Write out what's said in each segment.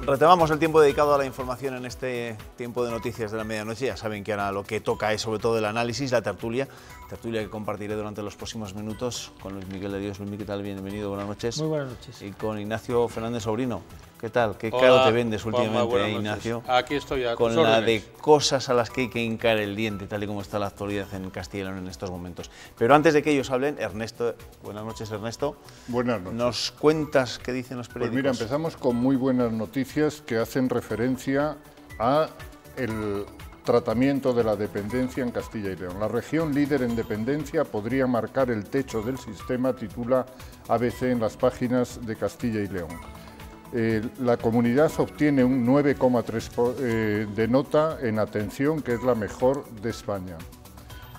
Retomamos el tiempo dedicado a la información en este tiempo de noticias de la medianoche. Ya saben que ahora lo que toca es sobre todo el análisis, la tertulia que compartiré durante los próximos minutos con Luis Miguel de Dios. Luis Miguel, ¿qué tal? Bienvenido, buenas noches. Muy buenas noches. Y con Ignacio Fernández Sobrino. ¿Qué tal? ¿Qué caro te vendes últimamente, Ignacio? Aquí estoy a con la de cosas a las que hay que hincar el diente, tal y como está la actualidad en Castilla y León en estos momentos. Pero antes de que ellos hablen, Ernesto, buenas noches, Ernesto. Buenas noches. ¿Nos cuentas qué dicen los periódicos? Pues mira, empezamos con muy buenas noticias que hacen referencia a el tratamiento de la dependencia en Castilla y León. La región líder en dependencia podría marcar el techo del sistema, titula ABC en las páginas de Castilla y León. La comunidad obtiene un 9,3 de nota en atención, que es la mejor de España.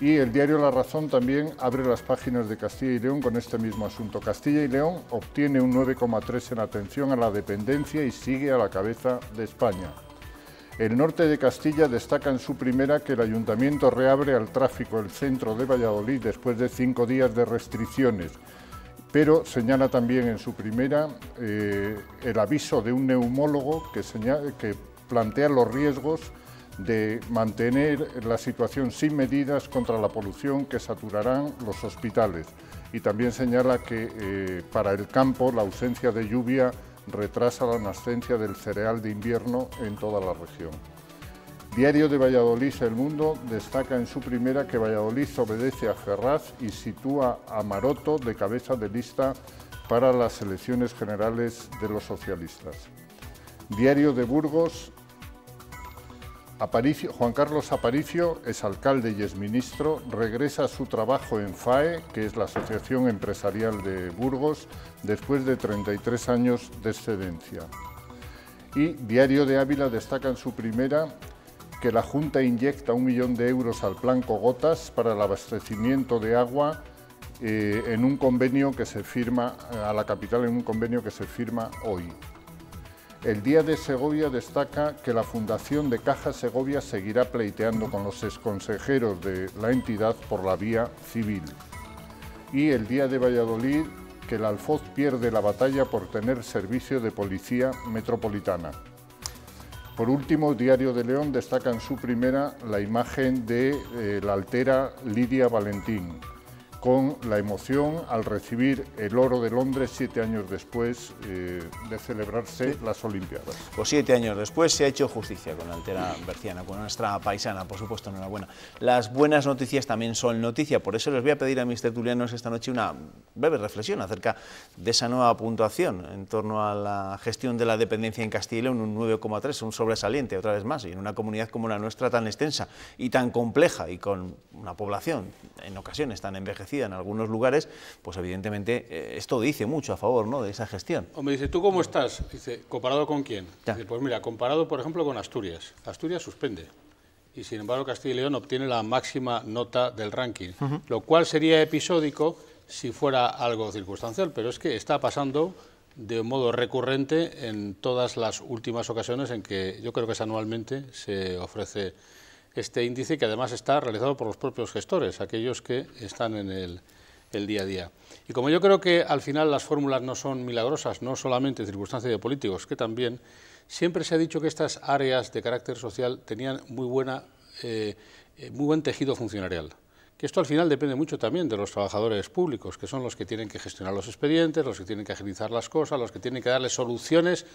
Y el diario La Razón también abre las páginas de Castilla y León con este mismo asunto. Castilla y León obtiene un 9,3 en atención a la dependencia y sigue a la cabeza de España. El norte de Castilla destaca en su primera que el ayuntamiento reabre al tráfico el centro de Valladolid después de 5 días de restricciones. Pero señala también en su primera el aviso de un neumólogo que plantea los riesgos de mantener la situación sin medidas contra la polución que saturarán los hospitales. Y también señala que para el campo la ausencia de lluvia retrasa la nascencia del cereal de invierno en toda la región. Diario de Valladolid, El Mundo, destaca en su primera que Valladolid obedece a Ferraz y sitúa a Maroto de cabeza de lista para las elecciones generales de los socialistas. Diario de Burgos, Juan Carlos Aparicio, exalcalde y exministro, regresa a su trabajo en FAE, que es la Asociación Empresarial de Burgos, después de 33 años de excedencia. Y Diario de Ávila destaca en su primera que la Junta inyecta 1 millón de euros al Plan Cogotas para el abastecimiento de agua en un convenio que se firma a la capital, en un convenio que se firma hoy. El Día de Segovia destaca que la Fundación de Caja Segovia seguirá pleiteando con los exconsejeros de la entidad por la vía civil. Y el Día de Valladolid, que el Alfoz pierde la batalla por tener servicio de policía metropolitana. Por último, Diario de León destaca en su primera la imagen de la altera Lidia Valentín, con la emoción al recibir el oro de Londres 7 años después de celebrarse las Olimpiadas. Pues 7 años después se ha hecho justicia con la altera berciana, con nuestra paisana, por supuesto, enhorabuena. Las buenas noticias también son noticia, por eso les voy a pedir a mis tertulianos esta noche una breve reflexión acerca de esa nueva puntuación en torno a la gestión de la dependencia en Castilla y León, un 9,3, un sobresaliente, otra vez más, y en una comunidad como la nuestra tan extensa y tan compleja y con una población en ocasiones tan envejecida en algunos lugares, pues evidentemente esto dice mucho a favor, ¿no?, de esa gestión. Me dice, ¿tú cómo estás? Dice, ¿comparado con quién? Dice, pues mira, comparado por ejemplo con Asturias. Asturias suspende y sin embargo Castilla y León obtiene la máxima nota del ranking, lo cual sería episódico si fuera algo circunstancial, pero es que está pasando de modo recurrente en todas las últimas ocasiones en que yo creo que es anualmente se ofrece este índice, que además está realizado por los propios gestores, aquellos que están en el día a día. Y como yo creo que al final las fórmulas no son milagrosas, no solamente en circunstancias de políticos, que también, siempre se ha dicho que estas áreas de carácter social tenían muy buen tejido funcionarial. Que esto al final depende mucho también de los trabajadores públicos, que son los que tienen que gestionar los expedientes, los que tienen que agilizar las cosas, los que tienen que darle soluciones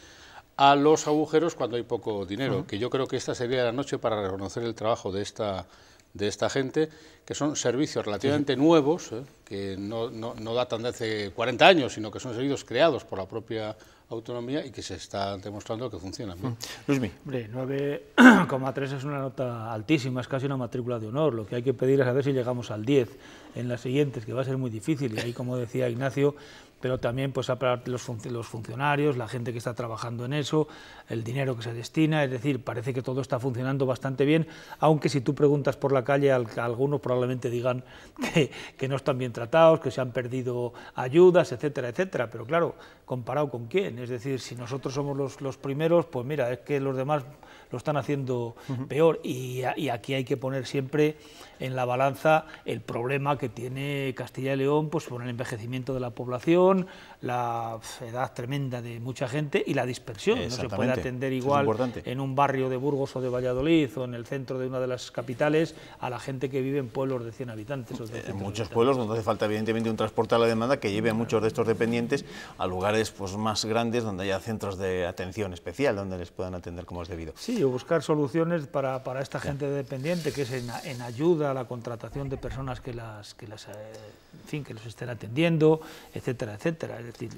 a los agujeros cuando hay poco dinero, que yo creo que esta sería la noche para reconocer el trabajo de esta gente, que son servicios relativamente nuevos, que no datan de hace 40 años, sino que son servicios creados por la propia autonomía y que se está demostrando que funcionan bien. Luismi. Hombre, 9,3 es una nota altísima, es casi una matrícula de honor. Lo que hay que pedir es a ver si llegamos al 10 en las siguientes, que va a ser muy difícil. Y ahí, como decía Ignacio, pero también pues los funcionarios, la gente que está trabajando en eso, el dinero que se destina, es decir, parece que todo está funcionando bastante bien, aunque si tú preguntas por la calle, algunos probablemente digan que no están bien tratados, que se han perdido ayudas, etcétera, etcétera, pero claro, ¿comparado con quién? Es decir, si nosotros somos los primeros, pues mira, es que los demás lo están haciendo peor, y aquí hay que poner siempre en la balanza el problema que tiene Castilla y León, pues por el envejecimiento de la población, población, la edad tremenda de mucha gente y la dispersión. No se puede atender igual en un barrio de Burgos o de Valladolid o en el centro de una de las capitales a la gente que vive en pueblos de 100 habitantes. O de en muchos pueblos donde hace falta evidentemente un transporte a la demanda que lleve a muchos de estos dependientes a lugares pues, más grandes donde haya centros de atención especial, donde les puedan atender como es debido. Sí, o buscar soluciones para esta gente dependiente, que es en ayuda a la contratación de personas que los estén atendiendo, etcétera, etcétera. Es decir,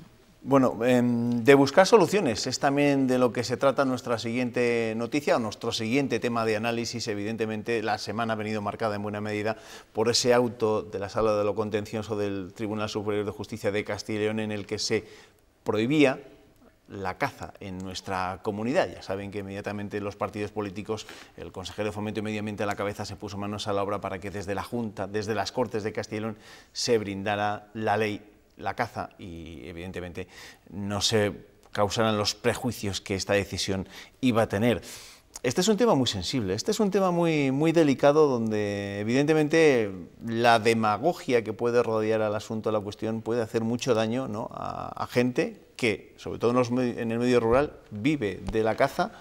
bueno, de buscar soluciones es también de lo que se trata nuestra siguiente noticia o nuestro siguiente tema de análisis. Evidentemente la semana ha venido marcada en buena medida por ese auto de la Sala de lo Contencioso del Tribunal Superior de Justicia de Castilla y León en el que se prohibía la caza en nuestra comunidad. Ya saben que inmediatamente los partidos políticos, el consejero de Fomento y Medio Ambiente a la cabeza, se puso manos a la obra para que desde la Junta, desde las Cortes de Castilla y León, se brindara la ley, la caza, y evidentemente no se causaran los prejuicios que esta decisión iba a tener. Este es un tema muy sensible, este es un tema muy delicado, donde evidentemente la demagogia que puede rodear al asunto, a la cuestión, puede hacer mucho daño, ¿no?, a gente que, sobre todo en el medio rural, vive de la caza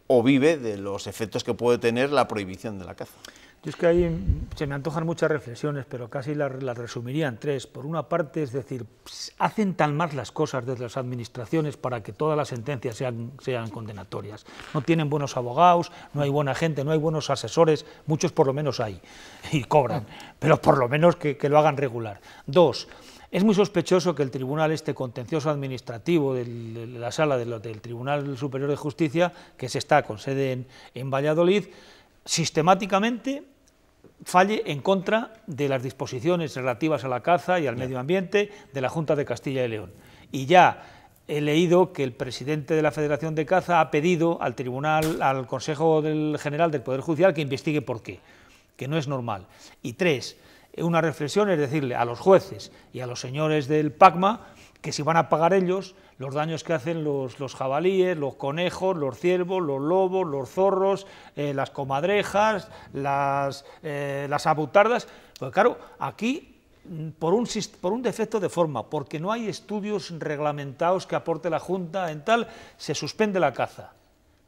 o vive de los efectos que puede tener la prohibición de la caza. Yo es que ahí se me antojan muchas reflexiones, pero casi las resumiría en tres. Por una parte, es decir, hacen tan mal las cosas desde las administraciones para que todas las sentencias sean condenatorias. No tienen buenos abogados, no hay buena gente, no hay buenos asesores, muchos por lo menos hay, y cobran, pero por lo menos que lo hagan regular. Dos, es muy sospechoso que el Tribunal Contencioso Administrativo de la Sala del Tribunal Superior de Justicia, que está con sede en Valladolid, sistemáticamente falle en contra de las disposiciones relativas a la caza y al medio ambiente de la Junta de Castilla y León. Y ya he leído que el presidente de la Federación de Caza ha pedido al Tribunal, al Consejo General del Poder Judicial, que investigue por qué, que no es normal. Y tres, una reflexión es decirle a los jueces y a los señores del PACMA que si van a pagar ellos los daños que hacen los jabalíes, los conejos, los ciervos, los lobos, los zorros, las comadrejas, las abutardas. Pues claro, aquí por un defecto de forma, porque no hay estudios reglamentados que aporte la Junta en tal, se suspende la caza.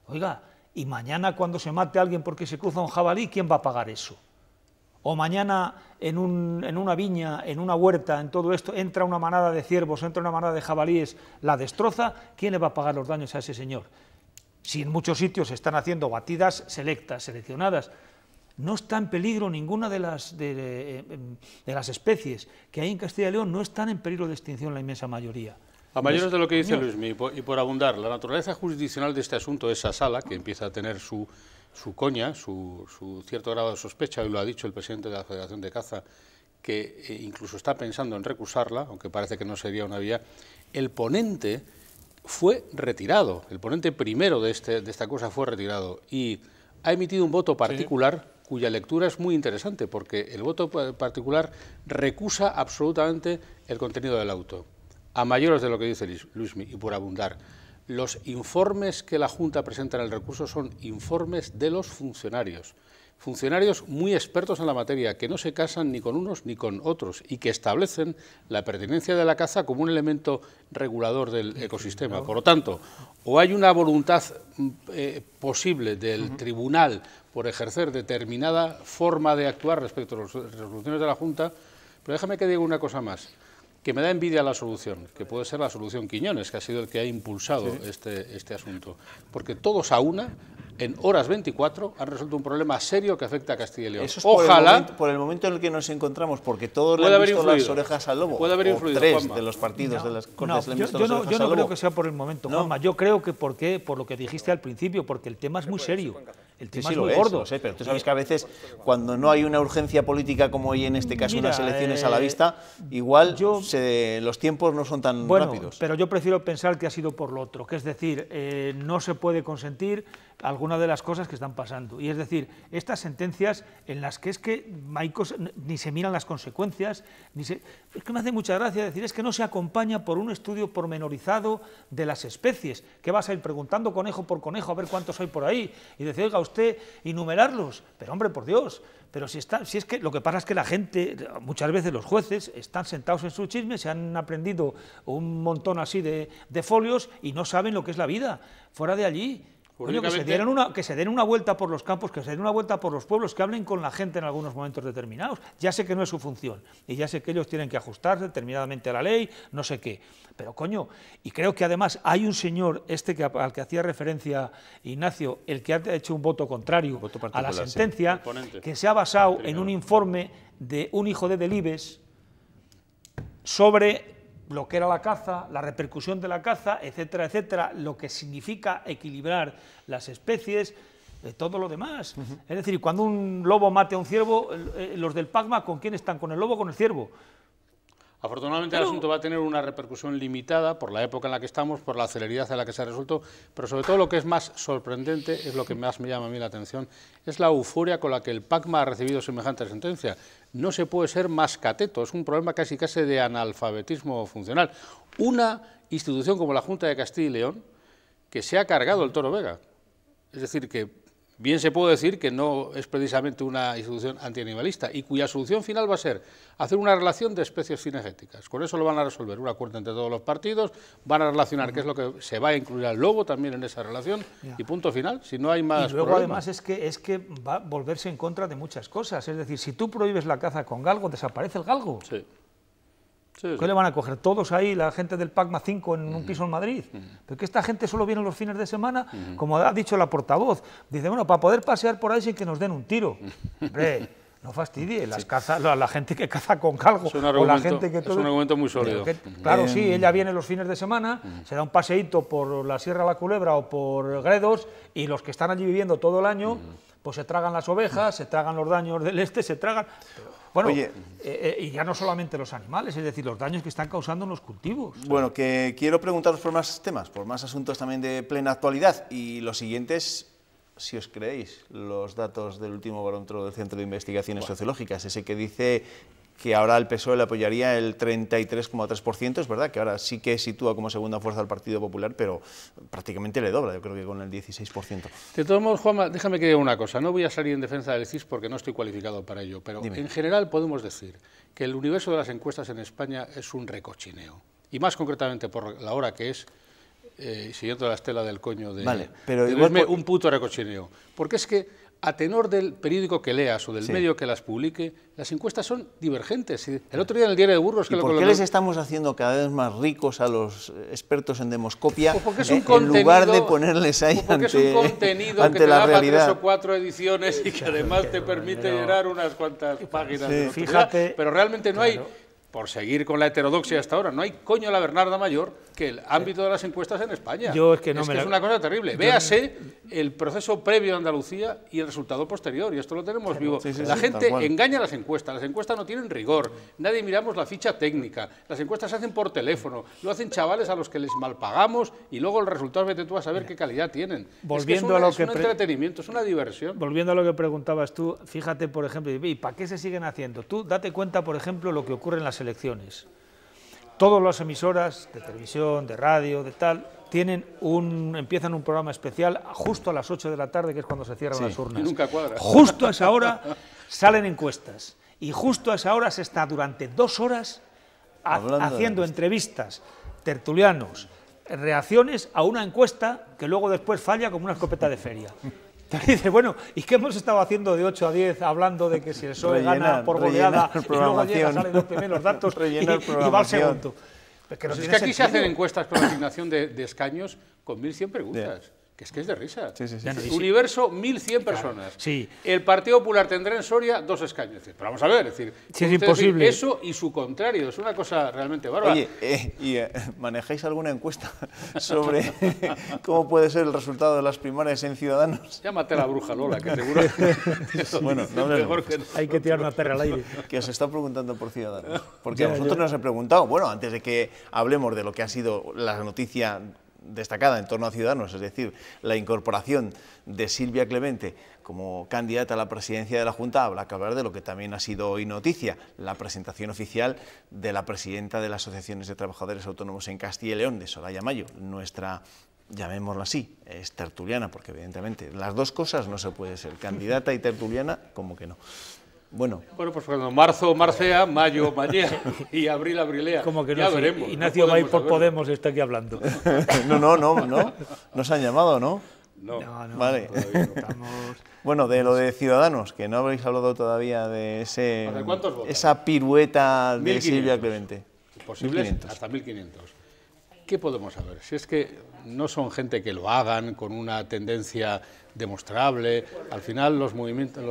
Oiga, y mañana cuando se mate a alguien porque se cruza un jabalí, ¿quién va a pagar eso? O mañana en una viña, en una huerta, en todo esto, entra una manada de ciervos, entra una manada de jabalíes, la destroza, ¿quién le va a pagar los daños a ese señor? Si en muchos sitios se están haciendo batidas seleccionadas, no está en peligro ninguna de las especies que hay en Castilla y León, no están en peligro de extinción la inmensa mayoría. A mayores de lo que dice Luismi, y por abundar, la naturaleza jurisdiccional de este asunto, esa sala, que empieza a tener su coña, su cierto grado de sospecha, y lo ha dicho el presidente de la Federación de Caza, que incluso está pensando en recusarla, aunque parece que no sería una vía. El ponente fue retirado, el ponente primero de esta cosa fue retirado, y ha emitido un voto particular, sí, cuya lectura es muy interesante, porque el voto particular recusa absolutamente el contenido del auto. A mayores de lo que dice Luismi, y por abundar, los informes que la Junta presenta en el recurso son informes de los funcionarios muy expertos en la materia, que no se casan ni con unos ni con otros y que establecen la pertinencia de la caza como un elemento regulador del ecosistema. Por lo tanto, o hay una voluntad posible del tribunal por ejercer determinada forma de actuar respecto a las resoluciones de la Junta, pero déjame que diga una cosa más, que me da envidia la solución, que puede ser la solución Quiñones, que ha sido el que ha impulsado este asunto, porque todos a una, en horas 24, han resuelto un problema serio que afecta a Castilla y León. Eso es ojalá por el momento en el que nos encontramos, porque todos le han visto las orejas al lobo. Puede haber influido, tres Juanma. De los partidos de las Cortes le han visto yo las orejas al no lobo. creo que sea por el momento, Juanma. Yo creo que por lo que dijiste al principio, porque el tema es muy serio. El tema es muy gordo. Lo sé, pero tú sabes que a veces, cuando no hay una urgencia política como hay en este caso, unas elecciones a la vista, igual los tiempos no son tan rápidos. Pero yo prefiero pensar que ha sido por lo otro, que es decir, no se puede consentir alguna de las cosas que están pasando. Y es decir, estas sentencias en las que hay cosas, ni se miran las consecuencias, es que me hace mucha gracia decir, es que no se acompaña por un estudio pormenorizado de las especies, que vas a ir preguntando conejo por conejo a ver cuántos hay por ahí, y decir, oiga, usted usted enumerarlos, pero hombre, por Dios. Pero si es que lo que pasa es que la gente, muchas veces los jueces, están sentados en su chisme, se han aprendido un montón así de folios y no saben lo que es la vida, fuera de allí. Coño, que se den una vuelta por los campos, que se den una vuelta por los pueblos, que hablen con la gente en algunos momentos determinados. Ya sé que no es su función, y ya sé que ellos tienen que ajustarse determinadamente a la ley, no sé qué. Pero coño, y creo que además hay un señor, al que hacía referencia Ignacio, el que ha hecho un voto contrario a la sentencia, sí, que se ha basado en un informe de un hijo de Delibes sobre lo que era la caza, la repercusión de la caza, etcétera, etcétera, lo que significa equilibrar las especies, todo lo demás. Es decir, cuando un lobo mate a un ciervo, los del PACMA, ¿con quién están? ¿Con el lobo o con el ciervo? Afortunadamente el asunto va a tener una repercusión limitada por la época en la que estamos, por la celeridad en la que se ha resuelto, pero sobre todo lo que es más sorprendente, es lo que más me llama a mí la atención, es la euforia con la que el PACMA ha recibido semejante sentencia. No se puede ser más cateto, es un problema casi de analfabetismo funcional. Una institución como la Junta de Castilla y León, que se ha cargado el Toro Vega. Es decir, que bien se puede decir que no es precisamente una institución antianimalista y cuya solución final va a ser hacer una relación de especies cinegéticas. Con eso lo van a resolver, un acuerdo entre todos los partidos, van a relacionar qué es lo que se va a incluir al lobo también en esa relación y punto final, si no hay más. Y luego problemas. Además es que va a volverse en contra de muchas cosas, es decir, si tú prohíbes la caza con galgo, desaparece el galgo. Sí. ¿Qué le van a coger todos ahí, la gente del PACMA 5 en un piso en Madrid? Pero que esta gente solo viene los fines de semana, como ha dicho la portavoz. Dice, bueno, para poder pasear por ahí sin que nos den un tiro. Hombre, no fastidie, la gente que caza con galgo, o la gente que todo... Es un argumento muy sólido. Claro, sí, ella viene los fines de semana, se da un paseíto por la Sierra de la Culebra o por Gredos, y los que están allí viviendo todo el año, pues se tragan las ovejas, se tragan los daños del se tragan... Bueno, y ya no solamente los animales, es decir, los daños que están causando en los cultivos. Bueno, que quiero preguntaros por más temas, por más asuntos también de plena actualidad, y los siguientes, si os creéis, los datos del último barómetro del Centro de Investigaciones Sociológicas, ese que dice que ahora el PSOE le apoyaría el 33,3%, es verdad que ahora sí que sitúa como segunda fuerza al Partido Popular, pero prácticamente le dobla, yo creo que con el 16%. De todos modos, Juanma, déjame que diga una cosa, no voy a salir en defensa del CIS porque no estoy cualificado para ello, pero en general podemos decir que el universo de las encuestas en España es un recochineo, y más concretamente por la hora que es, siguiendo la estela del coño de un puto recochineo, porque es que a tenor del periódico que leas o del medio que las publique, las encuestas son divergentes. El otro día en el diario de Burgos... ¿Y por qué les estamos haciendo cada vez más ricos a los expertos en demoscopia en lugar de ponerles ahí ante la realidad? Porque es un contenido que te da para 3 o 4 ediciones y que además te permite llenar unas cuantas páginas de fíjate, pero realmente no hay... Por seguir con la heterodoxia hasta ahora, no hay coño la Bernarda mayor que el ámbito de las encuestas en España. Es una cosa terrible. Véase el proceso previo de Andalucía y el resultado posterior, y esto lo tenemos vivo. La gente engaña las encuestas no tienen rigor, nadie miramos la ficha técnica, las encuestas se hacen por teléfono, lo hacen chavales a los que les malpagamos y luego el resultado vete tú a saber qué calidad tienen. Es un entretenimiento, es una diversión. Volviendo a lo que preguntabas tú, fíjate, por ejemplo, ¿y para qué se siguen haciendo? Tú date cuenta, por ejemplo, lo que ocurre en las elecciones. Todas las emisoras de televisión, de radio, de tal, empiezan un programa especial justo a las 8 de la tarde, que es cuando se cierran las urnas. Y nunca cuadra. Justo a esa hora salen encuestas y justo a esa hora se está durante 2 horas haciendo entrevistas, tertulianos, reacciones a una encuesta que luego después falla como una escopeta de feria. Y dice, bueno, ¿y qué hemos estado haciendo de 8 a 10 hablando de que si el PSOE gana por goleada y luego llega, salen los primeros datos y va al segundo? Pero es que aquí se hacen encuestas con asignación de escaños con 1.100 preguntas. Que es de risa. Universo, 1.100 personas. Sí. El Partido Popular tendrá en Soria 2 escaños. Pero vamos a ver, es imposible. Eso y su contrario, es una cosa realmente bárbara. Oye, ¿manejáis alguna encuesta sobre cómo puede ser el resultado de las primarias en Ciudadanos? Llámate a la bruja Lola, que seguro... Bueno, hay que tirar una perra al aire. Que os está preguntando por Ciudadanos. Porque a vosotros nos he preguntado, bueno, antes de que hablemos de lo que ha sido la noticia destacada en torno a Ciudadanos, es decir, la incorporación de Silvia Clemente como candidata a la presidencia de la Junta, habrá que hablar de lo que también ha sido hoy noticia, la presentación oficial de la presidenta de las asociaciones de trabajadores autónomos en Castilla y León, de Soraya Mayo, nuestra llamémoslo así, es tertuliana, porque evidentemente las dos cosas no se puede ser, candidata y tertuliana, como que no. Bueno, pues cuando marzo marcea, mayo mallea y abril abrilea. Como que ya no, veremos. Ignacio va a ir por Podemos, está aquí hablando. no se han llamado, ¿no? No. Vale. Estamos... Bueno, de lo de Ciudadanos, que no habréis hablado todavía de ¿Hasta cuántos votan? esa pirueta de 1.500. Silvia Clemente. Posibles 1.500. hasta 1.500. ¿Qué podemos saber? Si es que no son gente que lo hagan con una tendencia demostrable, al final los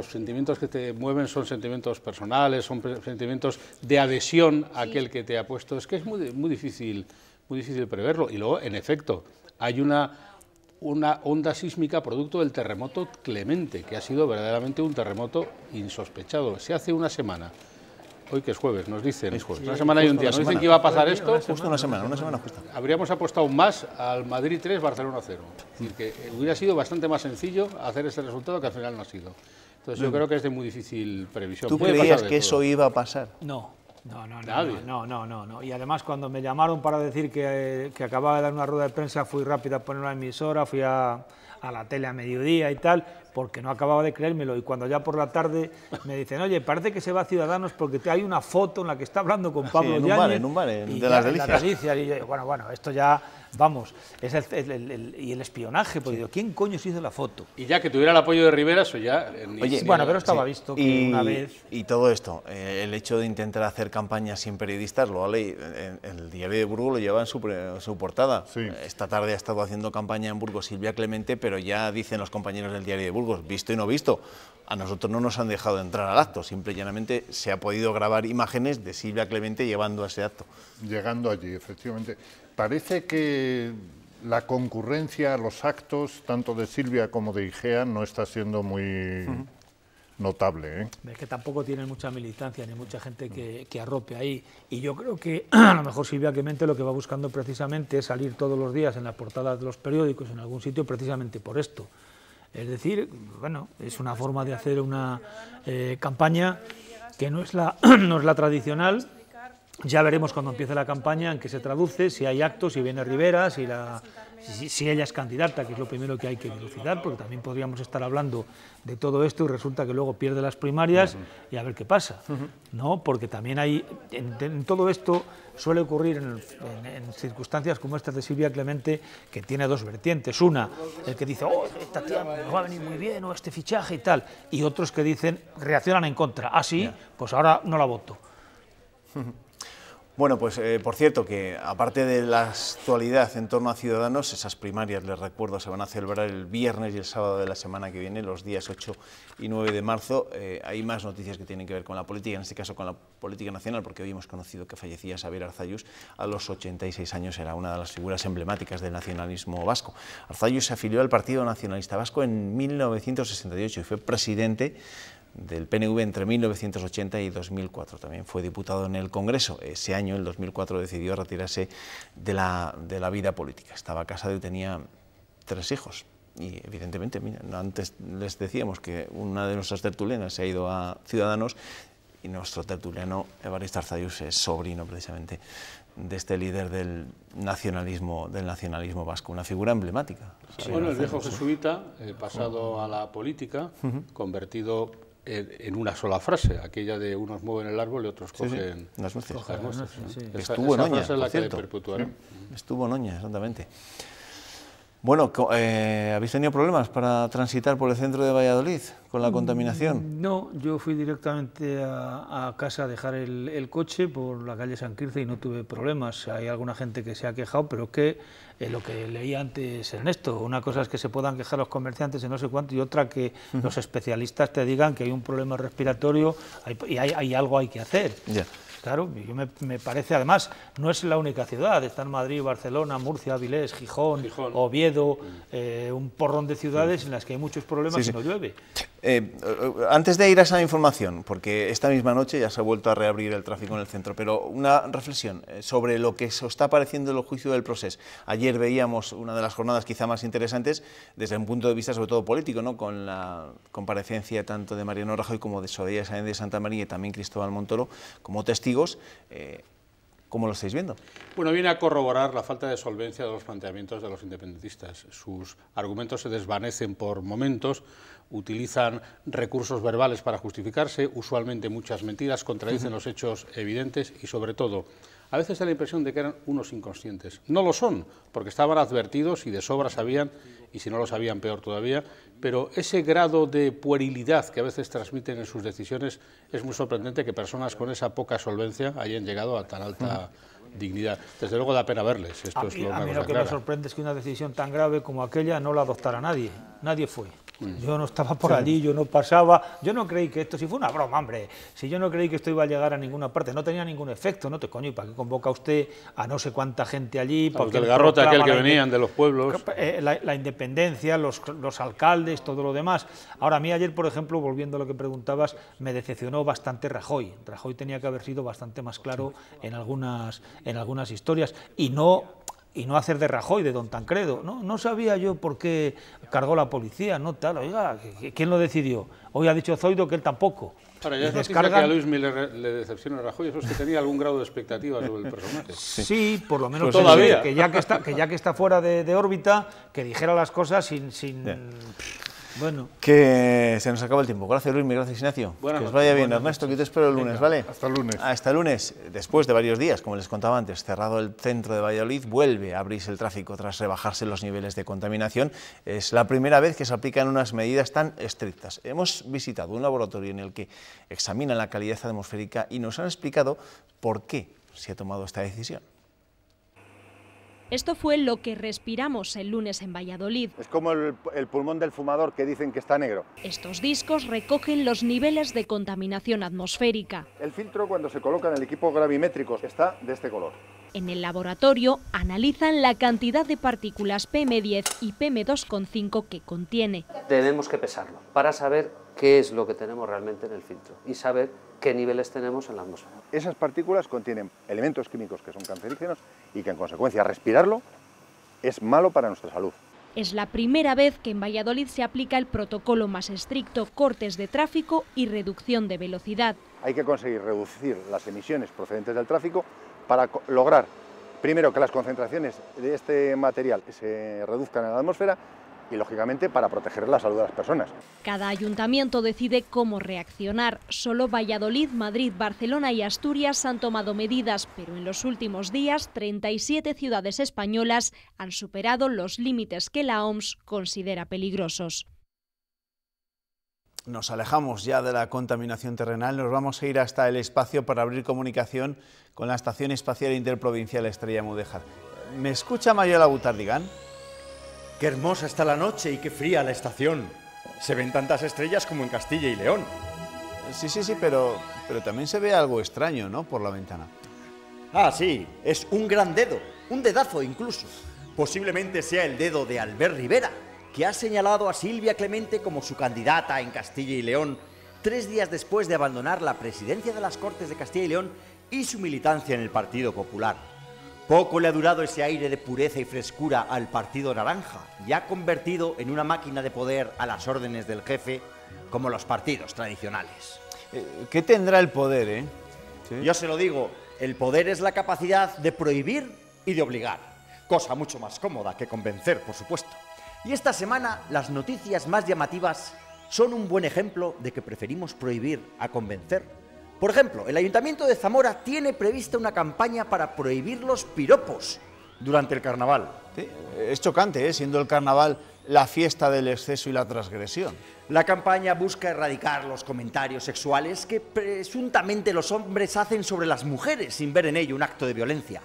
sentimientos que te mueven son sentimientos personales, son sentimientos de adhesión a aquel que te ha puesto. Es que es muy difícil preverlo. Y luego, en efecto, hay una onda sísmica producto del terremoto Clemente, que ha sido verdaderamente un terremoto insospechado. Se hace una semana. Hoy que es jueves, nos dicen, una semana y un día, nos dicen que iba a pasar esto. Justo una semana justa. Habríamos apostado más al Madrid 3, Barcelona 0. Es decir, que hubiera sido bastante más sencillo hacer ese resultado que al final no ha sido. Entonces yo creo que es de muy difícil previsión. ¿Tú creías que eso iba a pasar? No. Nadie. No. Y además cuando me llamaron para decir que acababa de dar una rueda de prensa, fui rápido a poner una emisora, fui a la tele a mediodía y tal, porque no acababa de creérmelo. Y cuando ya por la tarde me dicen, oye, parece que se va a Ciudadanos porque hay una foto en la que está hablando con Pablo Yáñez. En un bar, de las Delicias. Y yo, bueno, esto ya, vamos, es el espionaje, porque digo, ¿quién coño se hizo la foto? Y ya que tuviera el apoyo de Rivera, eso ya... Oye, bueno, pero estaba visto que una vez... Y todo esto, el hecho de intentar hacer campaña sin periodistas, lo ha leído, el Diario de Burgos lo lleva en su portada. Sí. Esta tarde ha estado haciendo campaña en Burgos Silvia Clemente, pero ya dicen los compañeros del Diario de Burgos, visto y no visto, a nosotros no nos han dejado entrar al acto, simple y llanamente se ha podido grabar imágenes de Silvia Clemente llevando a ese acto. Llegando allí, efectivamente. Parece que la concurrencia a los actos, tanto de Silvia como de Igea, no está siendo muy notable. Es que tampoco tienen mucha militancia ni mucha gente que arrope ahí. Y yo creo que a lo mejor Silvia Clemente lo que va buscando precisamente es salir todos los días en las portadas de los periódicos en algún sitio precisamente por esto. Es decir, bueno, es una forma de hacer una campaña que no es la tradicional. Ya veremos cuando empiece la campaña en qué se traduce, si hay actos, si viene Rivera, si ella es candidata, que es lo primero que hay que dilucidar, porque también podríamos estar hablando de todo esto y resulta que luego pierde las primarias y a ver qué pasa, ¿no? Porque también hay, en todo esto suele ocurrir en circunstancias como estas de Silvia Clemente, que tiene dos vertientes. Una, el que dice, oh, esta tía me va a venir muy bien, o este fichaje y tal, y otros que dicen, reaccionan en contra, ah, sí, pues ahora no la voto. Bueno, pues por cierto, que aparte de la actualidad en torno a Ciudadanos, esas primarias, les recuerdo, se van a celebrar el viernes y el sábado de la semana que viene, los días 8 y 9 de marzo. Hay más noticias que tienen que ver con la política, en este caso con la política nacional, porque hoy hemos conocido que fallecía Xabier Arzalluz a los 86 años, era una de las figuras emblemáticas del nacionalismo vasco. Arzalluz se afilió al Partido Nacionalista Vasco en 1968 y fue presidente del PNV entre 1980 y 2004. También fue diputado en el Congreso. Ese año, el 2004, decidió retirarse de la vida política. Estaba casado y tenía 3 hijos. Y evidentemente, mira, antes les decíamos que una de nuestras tertulianas se ha ido a Ciudadanos y nuestro tertuliano Evaristo Arzalluz es sobrino precisamente de este líder del nacionalismo vasco, una figura emblemática. Bueno, el viejo jesuita, pasado a la política, convertido en una sola frase, aquella de unos mueven el árbol y otros cogen las nueces. Estuvo en Oña, por cierto. Estuvo en Oña, exactamente. Bueno, ¿habéis tenido problemas para transitar por el centro de Valladolid con la contaminación? No, yo fui directamente a casa a dejar el coche por la calle San Quirce y no tuve problemas. Hay alguna gente que se ha quejado, pero que lo que leí antes, Ernesto, una cosa es que se puedan quejar los comerciantes de no sé cuánto y otra que los especialistas te digan que hay un problema respiratorio y hay algo hay que hacer. Yeah. Claro, me parece, además, no es la única ciudad, está en Madrid, Barcelona, Murcia, Avilés, Gijón. Oviedo, un porrón de ciudades en las que hay muchos problemas y no llueve. Antes de ir a esa información, porque esta misma noche ya se ha vuelto a reabrir el tráfico en el centro, pero una reflexión sobre lo que se está pareciendo en el juicio del Procés. Ayer veíamos una de las jornadas quizá más interesantes desde un punto de vista sobre todo político, ¿no? Con la comparecencia tanto de Mariano Rajoy como de Soraya Sáenz de Santamaría y también Cristóbal Montoro como testigos. ¿Cómo lo estáis viendo? Bueno, viene a corroborar la falta de solvencia de los planteamientos de los independentistas. Sus argumentos se desvanecen por momentos, utilizan recursos verbales para justificarse, usualmente muchas mentiras, contradicen los hechos evidentes y, sobre todo, a veces da la impresión de que eran unos inconscientes. No lo son, porque estaban advertidos y de sobra sabían, y si no lo sabían, peor todavía, pero ese grado de puerilidad que a veces transmiten en sus decisiones es muy sorprendente que personas con esa poca solvencia hayan llegado a tan alta dignidad. Desde luego da pena verles. Esto es a mí lo que me sorprende es que una decisión tan grave como aquella no la adoptara nadie. Nadie fue. Yo no estaba por allí, yo no pasaba, yo no creí que esto, si fue una broma, hombre, si yo no creí que esto iba a llegar a ninguna parte, no tenía ningún efecto, no te coño, ¿y para qué convoca usted a no sé cuánta gente allí? Los del garrote aquel que venían de los pueblos. La independencia, los alcaldes, todo lo demás. Ahora, a mí ayer, por ejemplo, volviendo a lo que preguntabas, me decepcionó bastante Rajoy. Rajoy tenía que haber sido bastante más claro en algunas historias y no hacer de Rajoy, de don Tancredo. No sabía yo por qué cargó la policía, no tal, oiga, ¿quién lo decidió? Hoy ha dicho Zoido que él tampoco. Ahora, ya es noticia que a Luis Miller le decepciona a Rajoy, eso es que tenía algún grado de expectativa sobre el personaje. Sí, por lo menos pues todavía. Que ya que está fuera de órbita, que dijera las cosas sin bueno. Que se nos acaba el tiempo. Gracias, Luis, gracias, Ignacio. Que os vaya bien, Ernesto, que te espero el lunes, ¿vale? Hasta el lunes. Hasta el lunes, después de varios días, como les contaba antes, cerrado el centro de Valladolid, vuelve a abrirse el tráfico tras rebajarse los niveles de contaminación. Es la primera vez que se aplican unas medidas tan estrictas. Hemos visitado un laboratorio en el que examinan la calidad atmosférica y nos han explicado por qué se ha tomado esta decisión. Esto fue lo que respiramos el lunes en Valladolid. Es como el pulmón del fumador que dicen que está negro. Estos discos recogen los niveles de contaminación atmosférica. El filtro, cuando se coloca en el equipo gravimétrico, está de este color. En el laboratorio analizan la cantidad de partículas PM10 y PM2,5 que contiene. Tenemos que pesarlo para saber qué es lo que tenemos realmente en el filtro y saber qué niveles tenemos en la atmósfera. Esas partículas contienen elementos químicos que son cancerígenos y que en consecuencia respirarlo es malo para nuestra salud. Es la primera vez que en Valladolid se aplica el protocolo más estricto, cortes de tráfico y reducción de velocidad. Hay que conseguir reducir las emisiones procedentes del tráfico para lograr, primero, que las concentraciones de este material se reduzcan en la atmósfera y, lógicamente, para proteger la salud de las personas. Cada ayuntamiento decide cómo reaccionar. Solo Valladolid, Madrid, Barcelona y Asturias han tomado medidas, pero en los últimos días 37 ciudades españolas han superado los límites que la OMS considera peligrosos. Nos alejamos ya de la contaminación terrenal, nos vamos a ir hasta el espacio para abrir comunicación con la Estación Espacial Interprovincial Estrella Mudéjar. ¿Me escucha Mayola Butardigán? Qué hermosa está la noche y qué fría la estación. Se ven tantas estrellas como en Castilla y León. Sí, pero también se ve algo extraño, ¿no?, por la ventana. Ah, sí, es un gran dedo, un dedazo incluso. Posiblemente sea el dedo de Albert Rivera, que ha señalado a Silvia Clemente como su candidata en Castilla y León 3 días después de abandonar la presidencia de las Cortes de Castilla y León y su militancia en el Partido Popular. Poco le ha durado ese aire de pureza y frescura al Partido Naranja y ha convertido en una máquina de poder a las órdenes del jefe, como los partidos tradicionales. ¿Qué tendrá el poder, ¿Sí? Yo se lo digo, el poder es la capacidad de prohibir y de obligar, cosa mucho más cómoda que convencer, por supuesto. Y esta semana las noticias más llamativas son un buen ejemplo de que preferimos prohibir a convencer. Por ejemplo, el Ayuntamiento de Zamora tiene prevista una campaña para prohibir los piropos durante el carnaval. Sí, es chocante, siendo el carnaval la fiesta del exceso y la transgresión. La campaña busca erradicar los comentarios sexuales que presuntamente los hombres hacen sobre las mujeres sin ver en ello un acto de violencia.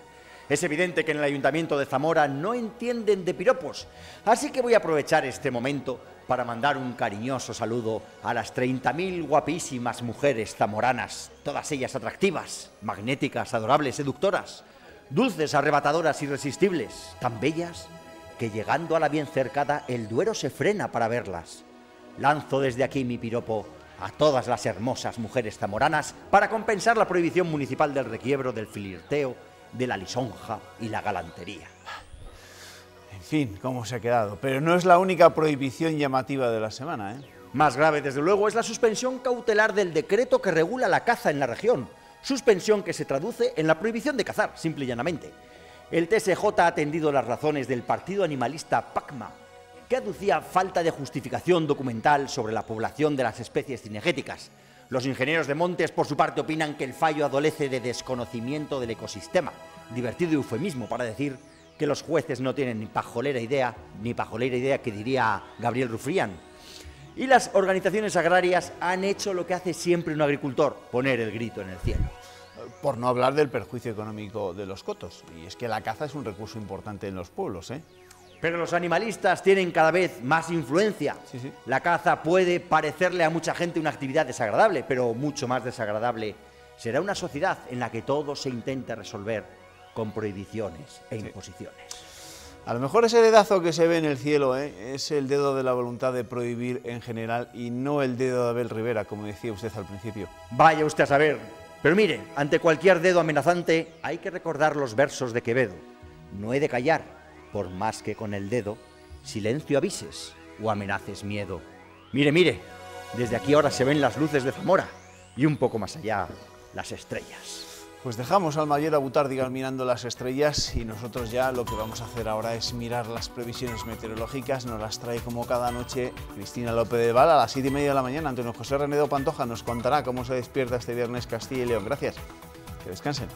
Es evidente que en el Ayuntamiento de Zamora no entienden de piropos, así que voy a aprovechar este momento para mandar un cariñoso saludo a las 30.000 guapísimas mujeres zamoranas, todas ellas atractivas, magnéticas, adorables, seductoras, dulces, arrebatadoras, irresistibles, tan bellas que llegando a la bien cercada el Duero se frena para verlas. Lanzo desde aquí mi piropo a todas las hermosas mujeres zamoranas para compensar la prohibición municipal del requiebro, del flirteo, de la lisonja y la galantería. En fin, cómo se ha quedado. Pero no es la única prohibición llamativa de la semana, Más grave, desde luego, es la suspensión cautelar del decreto que regula la caza en la región. Suspensión que se traduce en la prohibición de cazar, simple y llanamente. El TSJ ha atendido las razones del partido animalista PACMA, que aducía falta de justificación documental sobre la población de las especies cinegéticas. Los ingenieros de montes, por su parte, opinan que el fallo adolece de desconocimiento del ecosistema. Divertido eufemismo para decir que los jueces no tienen ni pajolera idea que diría Gabriel Rufrián. Y las organizaciones agrarias han hecho lo que hace siempre un agricultor, poner el grito en el cielo. Por no hablar del perjuicio económico de los cotos, y es que la caza es un recurso importante en los pueblos, ¿eh? Pero los animalistas tienen cada vez más influencia. Sí, sí. La caza puede parecerle a mucha gente una actividad desagradable, pero mucho más desagradable será una sociedad en la que todo se intente resolver con prohibiciones e imposiciones. A lo mejor ese dedazo que se ve en el cielo es el dedo de la voluntad de prohibir en general y no el dedo de Abel Rivera, como decía usted al principio. Vaya usted a saber. Pero mire, ante cualquier dedo amenazante hay que recordar los versos de Quevedo. No he de callar, por más que con el dedo silencio avises o amenaces miedo. Mire, mire, desde aquí ahora se ven las luces de Zamora y un poco más allá las estrellas. Pues dejamos al Mallera Butárdigal mirando las estrellas y nosotros ya lo que vamos a hacer ahora es mirar las previsiones meteorológicas. Nos las trae como cada noche Cristina López de Val a las 7:30 de la mañana. Antonio José Renedo Pantoja nos contará cómo se despierta este viernes Castilla y León. Gracias. Que descansen.